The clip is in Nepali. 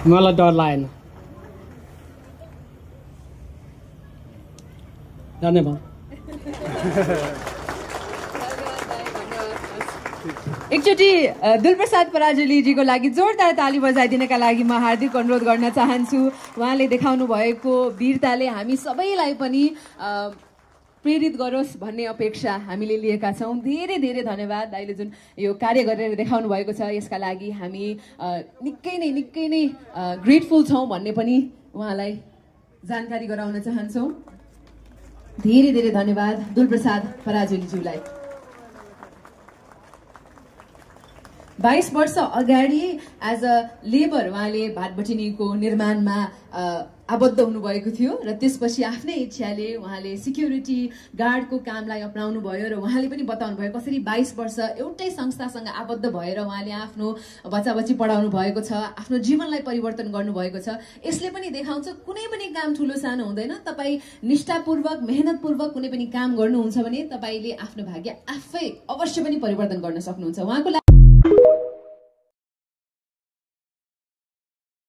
मलाई डर लागेन। जाने भयो। एकचोटि दुलप्रसाद पराजुलीजीको लागि जोरदार ताली बजाइदिनका लागि म हार्दिक अनुरोध गर्न चाहन्छु। उहाँले देखाउनु भएको वीरताले हामी सबैलाई पनि प्रेरित गरोस् भन्ने अपेक्षा हामीले लिएका छौँ। धेरै धेरै धन्यवाद दाइले जुन यो कार्य गरेर देखाउनु भएको छ, यसका लागि हामी निकै नै ग्रेटफुल छौँ भन्ने पनि उहाँलाई जानकारी गराउन चाहन्छौँ। धेरै धेरै धन्यवाद दुलप्रसाद पराजुलीज्यूलाई। 22 वर्ष अगाडि एज अ लेबर उहाँले भाटबटिनीको निर्माणमा आबद्ध हुनुभएको थियो र त्यसपछि आफ्नै इच्छाले उहाँले सिक्युरिटी गार्डको कामलाई अपनाउनु भयो र उहाँले पनि बताउनु भयो कसरी 22 वर्ष एउटै संस्थासँग आबद्ध भएर उहाँले आफ्नो बच्चा-बच्ची पढाउनु भएको छ, आफ्नो जीवनलाई परिवर्तन गर्नुभएको छ। यसले पनि देखाउँछ कुनै पनि काम ठुलो सानो हुँदैन। तपाईँ निष्ठापूर्वक मेहनतपूर्वक कुनै पनि काम गर्नुहुन्छ भने तपाईँले आफ्नो भाग्य आफै अवश्य पनि परिवर्तन गर्न सक्नुहुन्छ। उहाँको